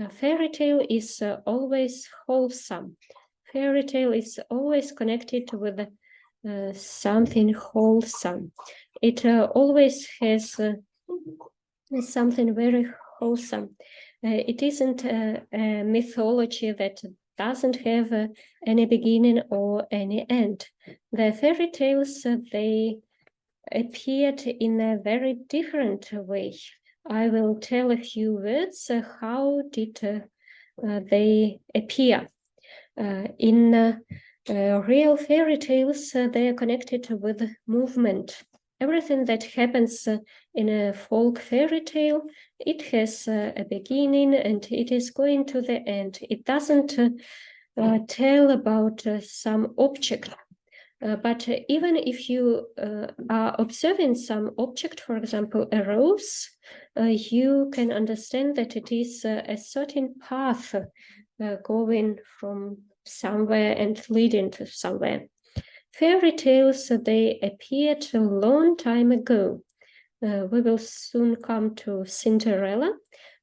A fairy tale is always wholesome. Fairy tale is always connected with something wholesome. It always has something very wholesome. It isn't a mythology that doesn't have any beginning or any end. The fairy tales, they appeared in a very different way. I will tell a few words how did they appear. In real fairy tales, they are connected with movement. Everything that happens in a folk fairy tale, it has a beginning and it is going to the end. It doesn't tell about some object. But even if you are observing some object, for example, a rose, you can understand that it is a certain path going from somewhere and leading to somewhere. Fairy tales, they appeared a long time ago. We will soon come to Cinderella,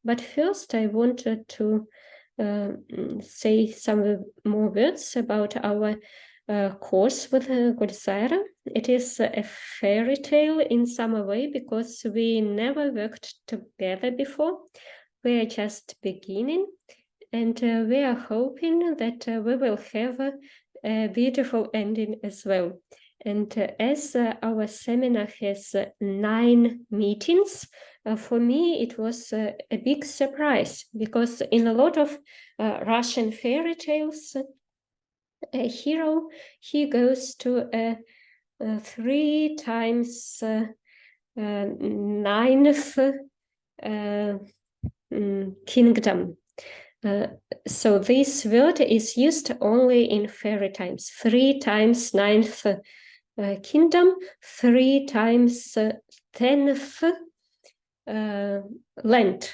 but first I wanted to say some more words about our course with Gulsara. It is a fairy tale in some way because we never worked together before. We are just beginning, and we are hoping that we will have a beautiful ending as well. And as our seminar has 9 meetings, for me it was a big surprise, because in a lot of Russian fairy tales, a hero, he goes to a 3 times 9th kingdom. So this word is used only in fairy times. 3 times 9th kingdom, 3 times 10th land.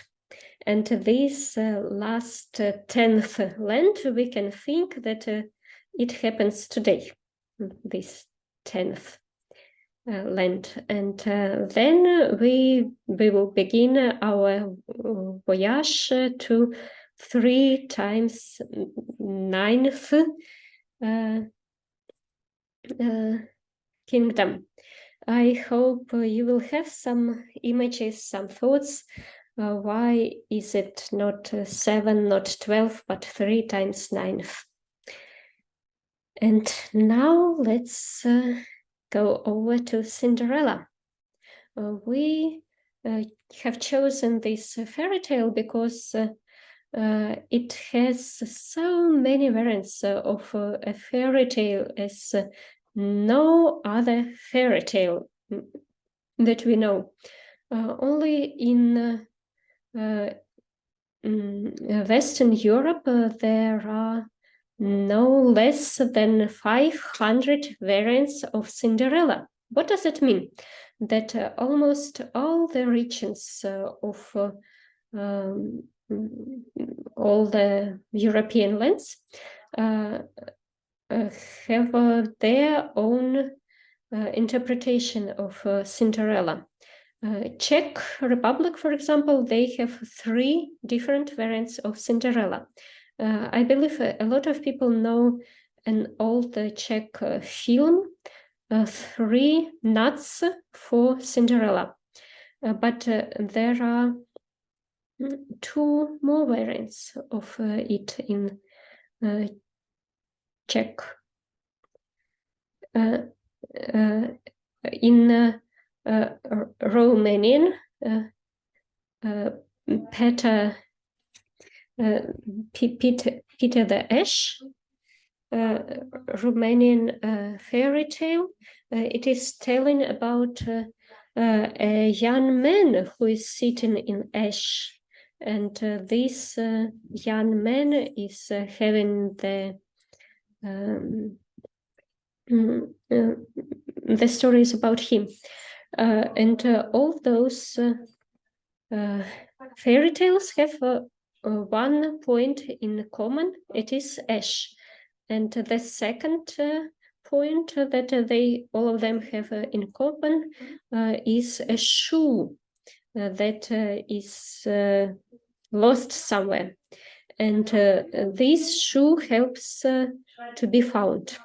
And this last 10th land, we can think that it happens today, this 10th land. And then we will begin our voyage to 3 times 9th kingdom. I hope you will have some images, some thoughts. Why is it not 7, not 12, but 3 times 9th? And now let's go over to Cinderella. We have chosen this fairy tale because it has so many variants of a fairy tale as no other fairy tale that we know. Only in Western Europe there are no less than 500 variants of Cinderella. What does it mean? That almost all the regions of all the European lands have their own interpretation of Cinderella. Czech Republic, for example, they have 3 different variants of Cinderella. I believe a lot of people know an old Czech film, 3 Nuts for Cinderella. But there are 2 more variants of it in Czech. In Romanian, Peter the Ash, Romanian fairy tale. It is telling about a young man who is sitting in ash, and this young man is having the stories about him. And all those fairy tales have one point in common. It is ash. And the second point that all of them have in common is a shoe that is lost somewhere. And this shoe helps to be found.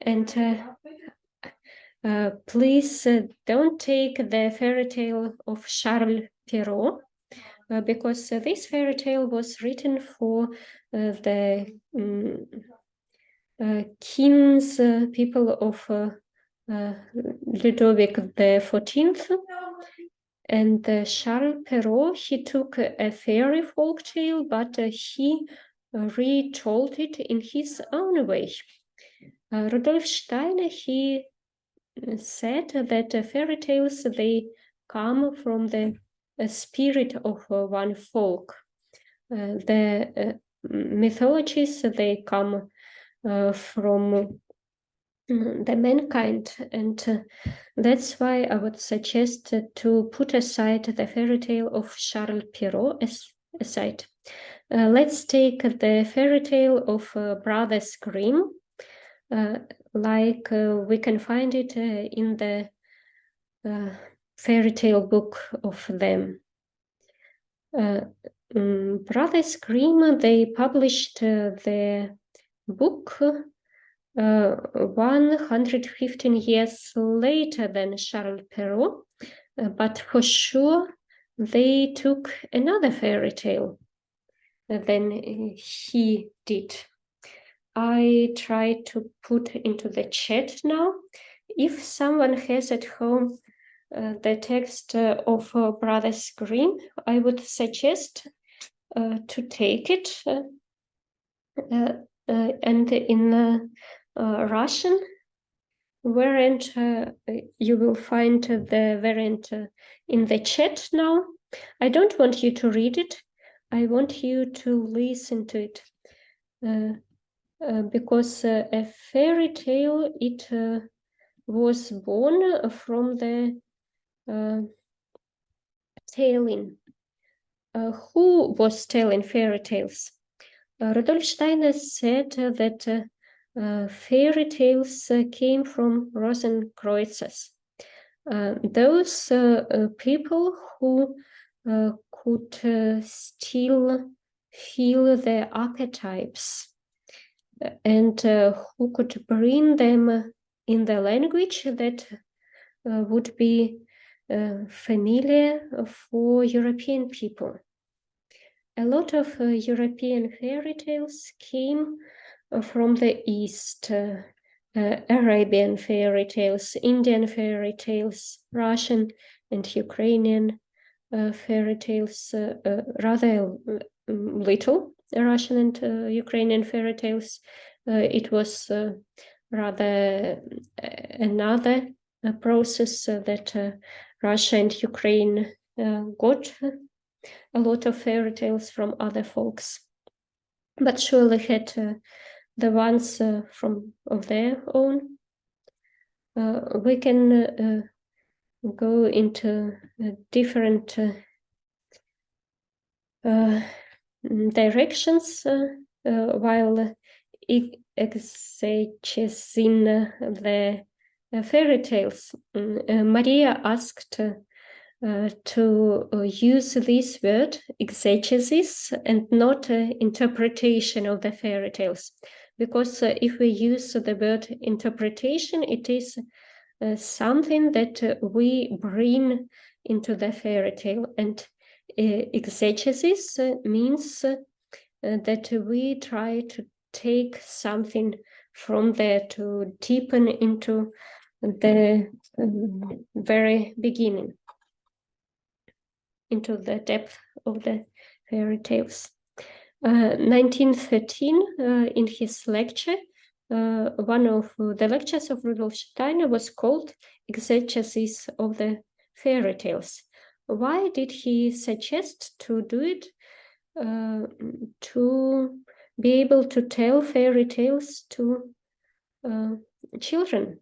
And please don't take the fairy tale of Charles Perrault, because this fairy tale was written for the kings, people of Ludovic XIV. And Charles Perrault, he took a fairy folk tale, but he retold it in his own way. Rudolf Steiner, he said that fairy tales, they come from the spirit of one folk. The mythologies, they come from the mankind, and that's why I would suggest to put aside the fairy tale of Charles Perrault aside. Let's take the fairy tale of Brothers Grimm, like we can find it in the fairy tale book of them. Brothers Grimm, they published the book 115 years later than Charles Perrault, but for sure they took another fairy tale than he did. I try to put into the chat now. If someone has at home the text of Brothers Grimm, I would suggest to take it, and in Russian variant, you will find the variant in the chat now. I don't want you to read it. I want you to listen to it, because a fairy tale, it was born from the telling. Who was telling fairy tales? Rudolf Steiner said that fairy tales came from Rosenkreuzers. Those people who could still feel the archetypes and who could bring them in the language that would be familiar for European people. A lot of European fairy tales came from the East, Arabian fairy tales, Indian fairy tales, Russian and Ukrainian fairy tales, rather little Russian and Ukrainian fairy tales. It was rather another process that Russia and Ukraine got a lot of fairy tales from other folks, but surely had the ones from of their own. We can go into different directions while exegeting the fairy tales. Maria asked to use this word exegesis and not interpretation of the fairy tales, because if we use the word interpretation, it is something that we bring into the fairy tale, and exegesis means that we try to take something from there to deepen into the very beginning, into the depth of the fairy tales. 1913, in his lecture, one of the lectures of Rudolf Steiner was called Exegesis of the Fairy Tales. Why did he suggest to do it? To be able to tell fairy tales to children,